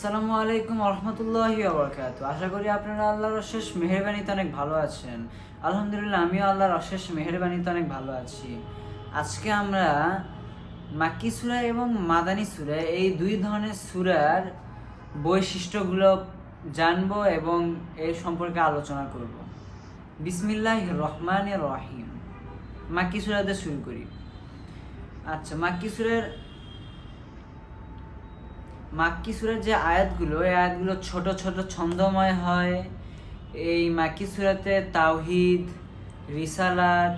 আসসালামু আলাইকুম রহমতুল্লাহি ওয়া বারাকাতুহু। আশা করি আপনারা আল্লাহর অশেষ মেহেরবানিতে অনেক ভালো আছেন। আলহামদুলিল্লাহ, আমিও আল্লাহর অশেষ মেহেরবানিতে অনেক ভালো আছি। আজকে আমরা মাক্কি সূরা এবং মাদানী সূরা এই দুই ধরনের সূরার বৈশিষ্ট্যগুলো জানবো এবং এর সম্পর্কে আলোচনা করব। বিসমিল্লাহির রহমানির রহিম। মাক্কি সূরা দিয়ে শুরু করি। আচ্ছা, মাক্কি সূরার যে আয়াতগুলো, এই আয়াতগুলো ছোট ছোট ছন্দময় হয়। এই মাক্কি সূরাতে তাওহীদ, রিসালাত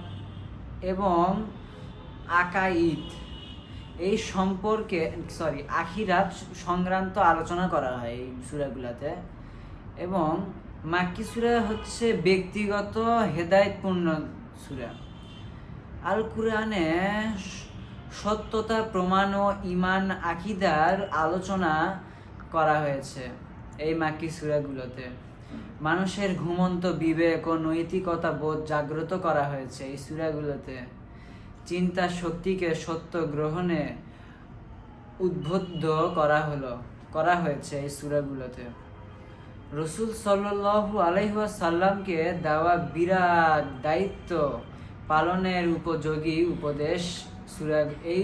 এবং আকাইদ এই সম্পর্কে আখিরাত সংক্রান্ত আলোচনা করা হয় এই সূরাগুলোতে। এবং মাক্কি সূরা হচ্ছে ব্যক্তিগত হেদায়েতপূর্ণ সূরা। আল কুরআনে সত্যতা প্রমাণ ও ঈমান আকীদার আলোচনা করা হয়েছে এই মাক্কি সূরাগুলোতে। মানুষের ঘুমন্ত বিবেক ও নৈতিকতা বোধ জাগ্রত করা হয়েছে এই সূরাগুলোতে। চিন্তা শক্তিকে সত্য গ্রহণে উদ্বুদ্ধ করা হয়েছে এই সূরাগুলোতে। রাসূল সাল্লাল্লাহু আলাইহি ওয়াসাল্লামকে দেওয়া বিরাট দায়িত্ব পালনের উপযোগী উপদেশ এই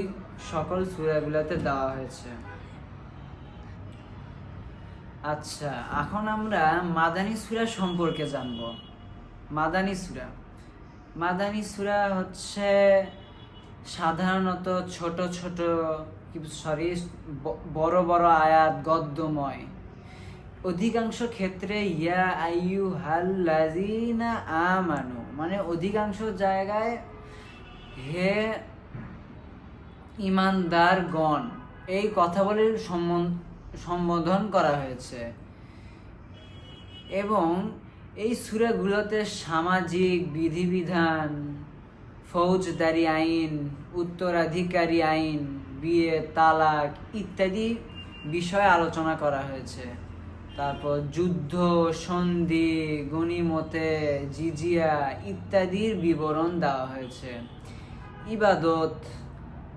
সকল সূরাগুলোতে দেওয়া হয়েছে। আচ্ছা, এখন আমরা মাদানী সূরা সম্পর্কে জানব। মাদানী সূরা হচ্ছে সাধারণত বড় বড় আয়াত গদ্যময়। অধিকাংশ ক্ষেত্রে ইয়া আইয়ুহাল্লাযীনা আমানু মানে অধিকাংশ জায়গায় হে ঈমানদারগণ এই কথা বলে সম্বোধন করা হয়েছে। এবং এই সূরাগুলোতে সামাজিক বিধিবিধান, ফৌজদারি আইন, উত্তরাধিকারী আইন, বিয়ে, তালাক ইত্যাদি বিষয়ে আলোচনা করা হয়েছে। তারপর যুদ্ধ, সন্ধি, গনিমতে, জিজিয়া ইত্যাদির বিবরণ দেওয়া হয়েছে। ইবাদত,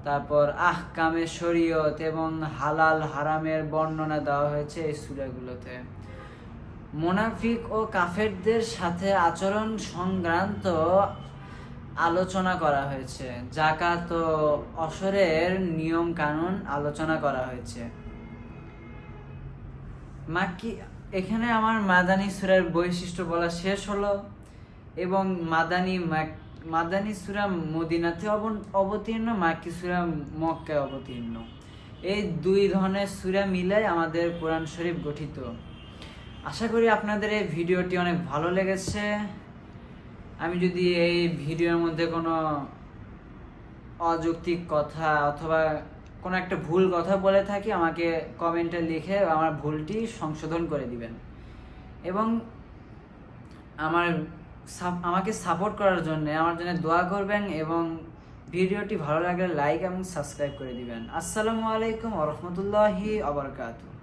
তারপর আহকামে শরীয়ত এবং হালাল হারামের বর্ণনা দেওয়া হয়েছে এই সূরাগুলোতে। মুনাফিক ও কাফেরদের সাথে আচরণ সংক্রান্ত আলোচনা করা হয়েছে। যাকাত ও অশরের নিয়ম কানুন আলোচনা করা হয়েছে। এখানে আমার মাদানী সূরার বৈশিষ্ট্য বলা শেষ হলো। এবং মাদানী সূরা মদিনাতে অবতীর্ণ, মাক্কি সূরা মক্কায় অবতীর্ণ। এই দুই ধরনের সূরা মিলে আমাদের কোরআন শরীফ গঠিত। আশা করি আপনাদের এই ভিডিওটি অনেক ভালো লেগেছে। আমি যদি এই ভিডিওর মধ্যে কোনো অযৌক্তিক কথা অথবা কোনো একটা ভুল কথা বলে থাকি, আমাকে কমেন্টে লিখে আমার ভুলটি সংশোধন করে দিবেন। এবং আমাকে সাপোর্ট করার জন্য আমার জন্য দোয়া করবেন এবং ভিডিওটি ভালো লাগলে লাইক এবং সাবস্ক্রাইব করে দিবেন। আসসালামু আলাইকুম ওয়া রাহমাতুল্লাহি ওয়া বারাকাতুহু।